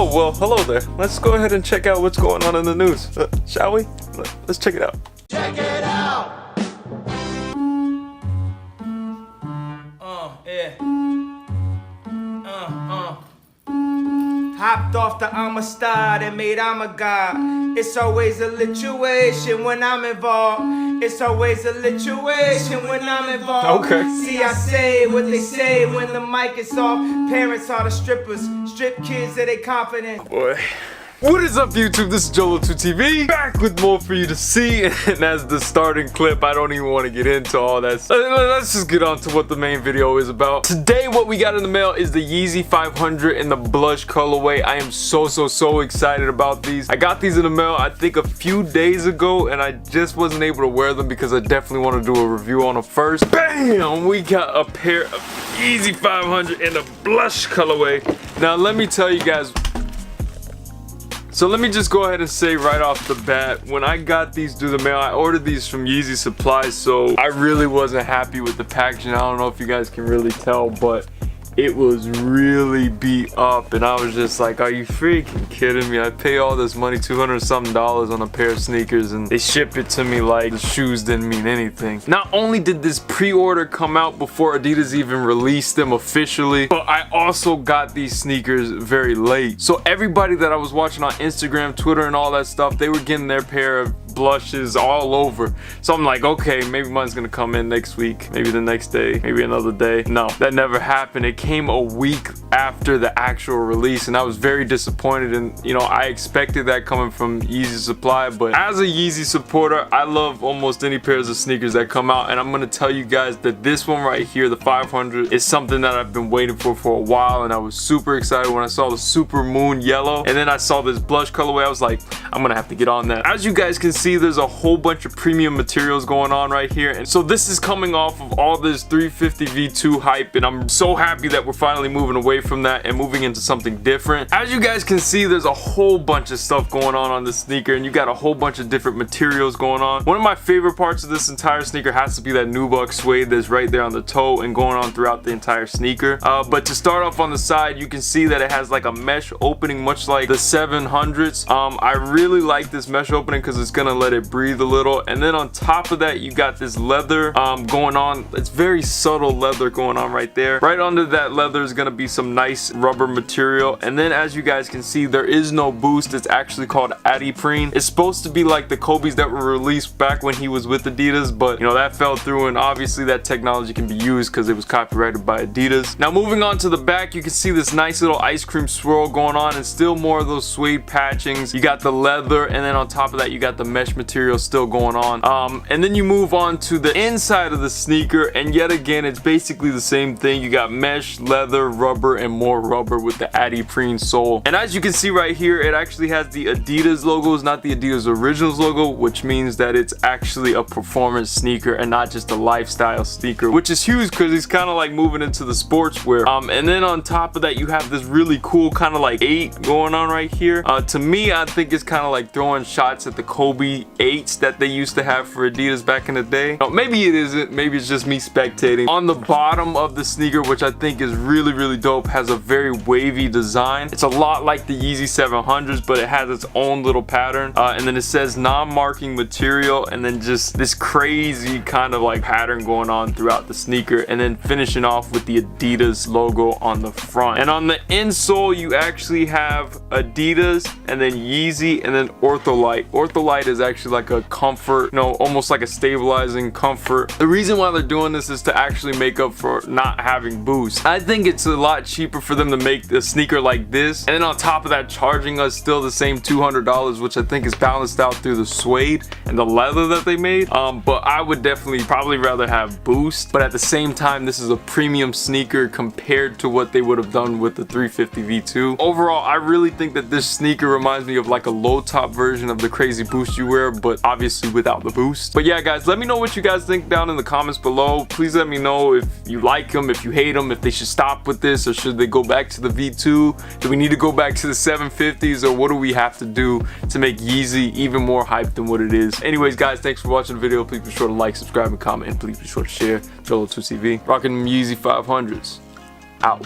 Oh, well, hello there. Let's go ahead and check out what's going on in the news. Shall we? Let's check it out. Check it out! Hopped off the I'm a star and made I'm a god. It's always a lituation when I'm involved. It's always a lituation when I'm involved. Okay. See, I say what they say when the mic is off. Parents are the strippers, strip kids that they confident. Boy. What is up, YouTube? This is Jolo2TV, back with more for you to see. And as the starting clip, I don't even want to get into all that. Let's just get on to what the main video is about. Today, what we got in the mail is the Yeezy 500 in the blush colorway. I am so excited about these. I got these in the mail, I think, a few days ago, and I just wasn't able to wear them because I definitely want to do a review on them first. Bam! We got a pair of Yeezy 500 in the blush colorway. Now, let me tell you guys. So let me just go ahead and say right off the bat, when I got these through the mail, I ordered these from Yeezy Supply, so I really wasn't happy with the packaging. I don't know if you guys can really tell, but it was really beat up, and I was just like, are you freaking kidding me? I pay all this money, $200 something on a pair of sneakers, and they ship it to me like the shoes didn't mean anything. Not only did this pre-order come out before Adidas even released them officially, but I also got these sneakers very late. So everybody that I was watching on Instagram, Twitter, and all that stuff, they were getting their pair of blushes all over. So I'm like, okay, maybe mine's gonna come in next week, maybe the next day, maybe another day. No, that never happened. It came a week after the actual release, and I was very disappointed. And you know, I expected that coming from Yeezy Supply, but as a Yeezy supporter, I love almost any pairs of sneakers that come out, and I'm gonna tell you guys that this one right here, the 500, is something that I've been waiting for a while, and I was super excited when I saw the super moon yellow, and then I saw this blush colorway. I was like, I'm gonna have to get on that. As you guys can see, there's a whole bunch of premium materials going on right here, and so this is coming off of all this 350 V2 hype, and I'm so happy that we're finally moving away from that and moving into something different. As you guys can see, there's a whole bunch of stuff going on this sneaker, and you got a whole bunch of different materials going on. One of my favorite parts of this entire sneaker has to be that nubuck suede that's right there on the toe and going on throughout the entire sneaker. But to start off on the side, you can see that it has like a mesh opening, much like the 700s. I really like this mesh opening because it's gonna let it breathe a little. And then on top of that, you got this leather going on. It's very subtle leather going on right there. Right under that leather is gonna be some nice rubber material. And then as you guys can see, there is no boost. It's actually called Adidas. It's supposed to be like the Kobe's that were released back when he was with Adidas, but you know, that fell through, and obviously that technology can be used because it was copyrighted by Adidas. Now moving on to the back, you can see this nice little ice cream swirl going on, and still more of those suede patchings. You got the leather, and then on top of that, you got the mesh material still going on. And then you move on to the inside of the sneaker, and yet again, it's basically the same thing. You got mesh, leather, rubber, and more rubber with the Adidas sole. And as you can see right here, it actually has the Adidas logos, not the Adidas Originals logo, which means that it's actually a performance sneaker and not just a lifestyle sneaker, which is huge because he's kind of like moving into the sportswear. And then on top of that, you have this really cool kind of like 8 going on right here. To me, I think it's kind of like throwing shots at the Kobe 8s that they used to have for Adidas back in the day. Now, maybe it isn't, maybe it's just me spectating. On the bottom of the sneaker, which I think is really dope, has a very wavy design. It's a lot like the Yeezy 700s, but it has its own little pattern. And then it says non-marking material, and then just this crazy kind of like pattern going on throughout the sneaker, and then finishing off with the Adidas logo on the front. And on the insole, you actually have Adidas, and then Yeezy, and then Ortholite. Ortholite is actually like a comfort, you know, almost like a stabilizing comfort. The reason why they're doing this is to actually make up for not having boost. I think it's a lot cheaper for them to make a sneaker like this, and then on top of that, charging us still the same $200, which I think is balanced out through the suede and the leather that they made. But I would definitely probably rather have boost, but at the same time, this is a premium sneaker compared to what they would have done with the 350 V2. Overall, I really think that this sneaker reminds me of like a low top version of the crazy boost you wear, but obviously without the boost. But yeah, guys, let me know what you guys think down in the comments below. Please let me know if you like them, if you hate them, if they should stop with this, or should they go back to the V2? Do we need to go back to the 750s, or what do we have to do to make Yeezy even more hyped than what it is? Anyways, guys, thanks for watching the video. Please be sure to like, subscribe, and comment, and please be sure to share. Jolo2TV, rocking them Yeezy 500s. Out.